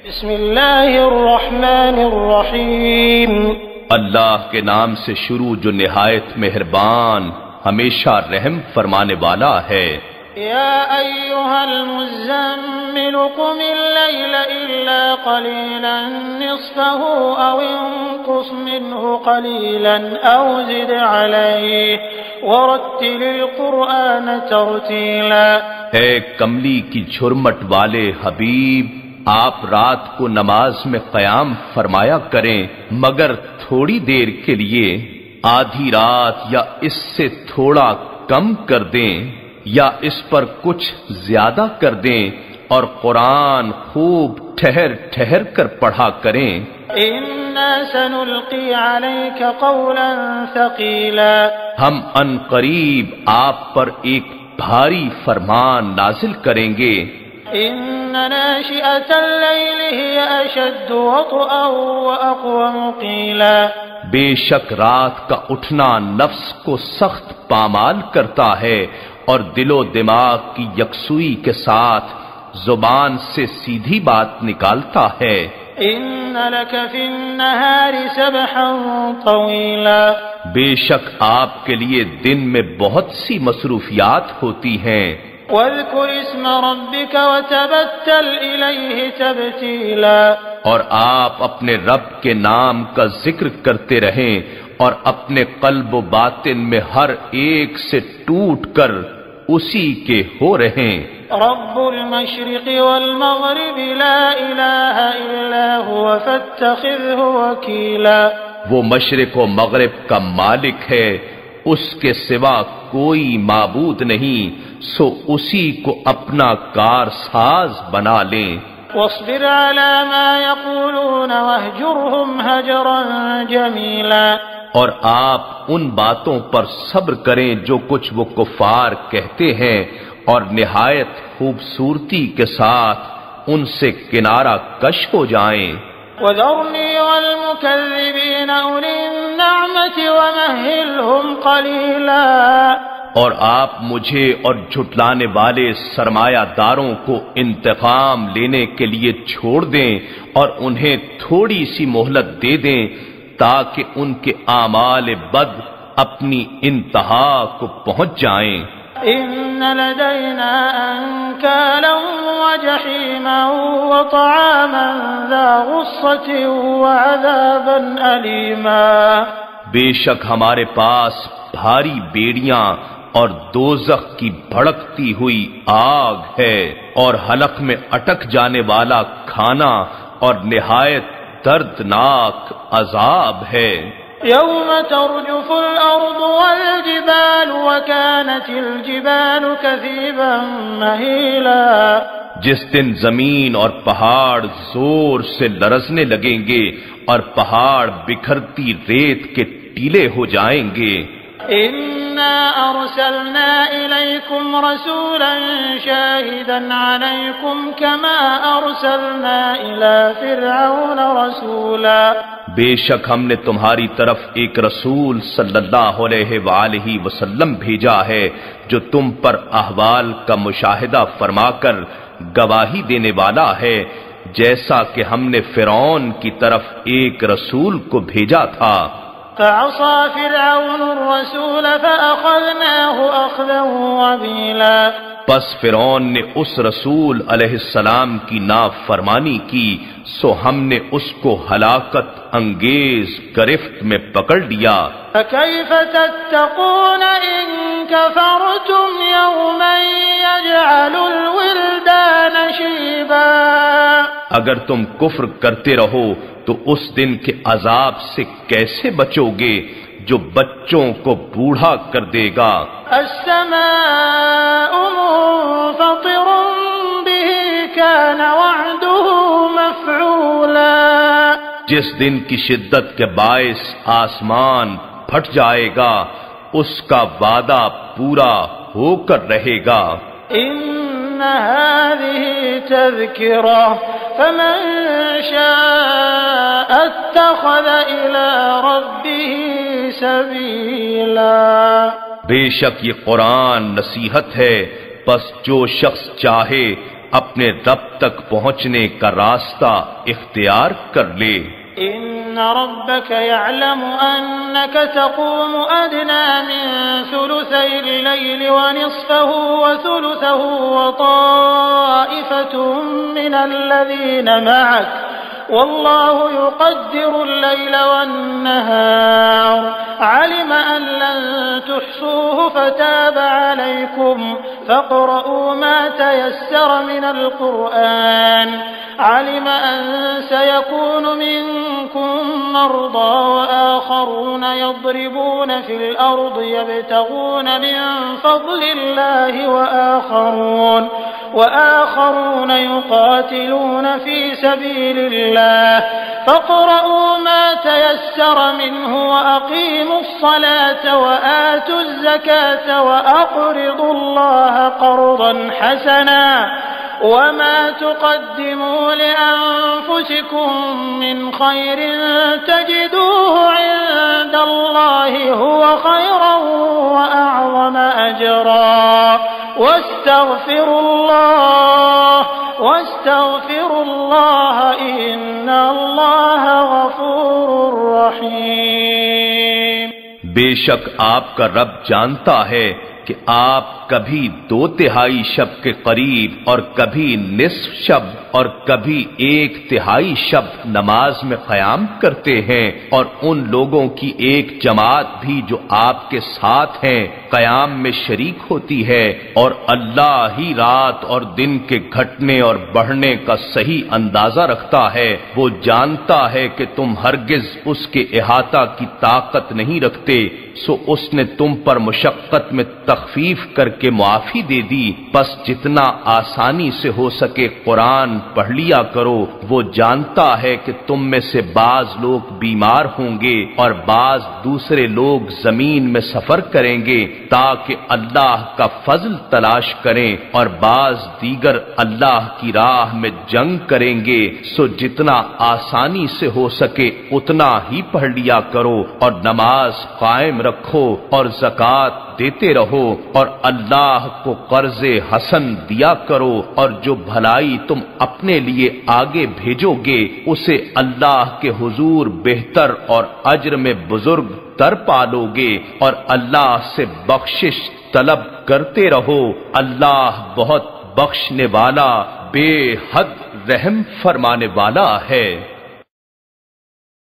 بسم اللہ الرحمن الرحیم، اللہ کے نام سے شروع جو نہایت مہربان ہمیشہ رحم فرمانے والا ہے۔ یا ایھا المزمل قم اللیل الا قلیلا نصفه او انقص منه قلیلا او زد علیہ ورتل القرآن ترتیلا۔ اے کملی کی جھرمٹ والے حبیب، آپ رات کو نماز میں قیام فرمایا کریں مگر تھوڑی دیر کے لیے، آدھی رات یا اس سے تھوڑا کم کر دیں یا اس پر کچھ زیادہ کر دیں، اور قرآن خوب ٹھہر ٹھہر کر پڑھا کریں۔ انا سنلقی علیک قولا ثقیلا، ہم ان قریب آپ پر ایک بھاری فرمان نازل کریں گے۔ ان ناشئة اللیل ہی اشد وطئا واقوم قیلا، بے شک رات کا اٹھنا نفس کو سخت پامال کرتا ہے اور دل و دماغ کی یکسوئی کے ساتھ زبان سے سیدھی بات نکالتا ہے۔ ان لک فی النہار سبحا طویلا، بے شک آپ کے لیے دن میں بہت سی مصروفیات ہوتی ہیں۔ واذکر اسم ربک وتبتل الیہ تبتیلا، اور آپ اپنے رب کے نام کا ذکر کرتے رہیں اور اپنے قلب و باطن میں ہر ایک سے ٹوٹ کر اسی کے ہو رہیں۔ رب المشرق والمغرب لا الہ الا هو فاتخذہ وکیلا، وہ مشرق و مغرب کا مالک ہے، اس کے سوا کوئی معبود نہیں، سو اسی کو اپنا کارساز بنا لیں۔ واصبر على ما يقولون واهجرهم هجرا جميلا، اور آپ ان باتوں پر صبر کریں جو کچھ وہ کفار کہتے ہیں، اور نہایت خوبصورتی کے ساتھ ان سے کنارہ کش ہو جائیں۔ وذرني والمكذبين أولي النعمة ومهلهم قليلا، اور آپ مجھے اور جھٹلانے والے سرمایہ داروں کو انتقام لینے کے لیے چھوڑ دیں اور انہیں تھوڑی سی مہلت دے دیں تاکہ ان کے اعمال بد اپنی انتہا کو پہنچ جائیں۔ إن لدينا أنكالا وجحيما وطعاما ذا غصة وعذابا أليما، بے شک ہمارے پاس بھاری بیڑیاں اور دوزخ کی بھڑکتی ہوئی آگ ہے، اور حلق میں اٹک جانے والا کھانا اور نہایت دردناک عذاب ہے۔ يوم ترجف الأرض والجبال وكانت الجبال كثيبا مهيلا، جس دن زمین اور پہاڑ زور سے لرزنے لگیں گے اور پہاڑ بکھرتی ریت کے ٹیلے ہو جائیں گے۔ إنا أرسلنا إليكم رسولا شاهدا عليكم كما أرسلنا إلى فرعون رسولا، بے شک ہم نے تمہاری طرف ایک رسول صلی اللہ علیہ وآلہ وسلم بھیجا ہے جو تم پر احوال کا مشاہدہ فرما کر گواہی دینے والا ہے، جیسا کہ ہم نے فرعون کی طرف ایک رسول کو بھیجا تھا۔ فعصى فرعون الرسول فأخذناه أخذا وبيلا، پس فرعون نے اس رسول علیہ السلام کی نافرمانی کی، سو ہم نے اس کو ہلاکت انگیز گرفت میں پکڑ لیا۔ فكيف تتقون إن كفرتم يوما يجعل الولدان شيبا، اگر تم کفر کرتے رہو تو اس دن کے عذاب سے کیسے بچو گے جو بچوں کو بوڑھا کر دے گا۔ السماء منفطر به كان وعده مفعولا، جس دن کی شدت کے باعث آسمان پھٹ جائے گا اس کا وعدہ پورا ہو کر رہے گا۔ إن هذه تذكرة فمن شاء اتخذ إلى ربه سبيلا، بے شک یہ قرآن نصیحت ہے، پس جو شخص چاہے اپنے رب تک پہنچنے کا راستہ اختیار کر لے۔ إن ربك يعلم أنك تقوم أدنى من ثلثي الليل ونصفه وثلثه وطائفة من الذين معك والله يقدر الليل والنهار علم أن لن تحصوه فتاب عليكم فاقرؤوا ما تيسر من القرآن علم أن سيكون منكم مرضى وآخرون يضربون في الأرض يبتغون من فضل الله وآخرون يقاتلون في سبيل الله فاقرؤوا ما تيسر منه وأقيموا الصلاة وآتوا الزكاة وأقرضوا الله قرضا حسنا وما تقدموا لأنفسكم من خير تجدوه عند الله هو خيرا وأعظم أجرا واستغفروا الله إن الله غفور رحيم۔ بے شک آپ کا رب جانتا ہے کہ آپ کبھی 2/3 شب کے قریب اور کبھی نصف شب اور کبھی 1/3 شب نماز میں قیام کرتے ہیں، اور ان لوگوں کی ایک جماعت بھی جو آپ کے ساتھ ہیں قیام میں شریک ہوتی ہے، اور اللہ ہی رات اور دن کے گھٹنے اور بڑھنے کا صحیح اندازہ رکھتا ہے۔ وہ جانتا ہے کہ تم ہرگز اس کے احاطہ کی طاقت نہیں رکھتے، سو اس نے تم پر مشقت میں تخفیف کر کے معافی دے دی، بس جتنا آسانی سے ہو سکے قرآن پڑھ لیا کرو۔ وہ جانتا ہے کہ تم میں سے بعض لوگ بیمار ہوں گے اور بعض دوسرے لوگ زمین میں سفر کریں گے تاکہ اللہ کا فضل تلاش کریں، اور بعض دیگر اللہ کی راہ میں جنگ کریں گے، سو جتنا آسانی سے ہو سکے اتنا ہی پڑھ لیا کرو، اور نماز قائم رکھو اور زکوٰۃ دیتے رہو، اور اللہ کو قرض حسن دیا کرو، اور جو بھلائی تم اپنے لیے آگے بھیجو گے اسے اللہ کے حضور بہتر اور اجر میں بزرگ تر پالو گے، اور اللہ سے بخشش طلب کرتے رہو، اللہ بہت بخشنے والا بے حد رحم فرمانے والا ہے۔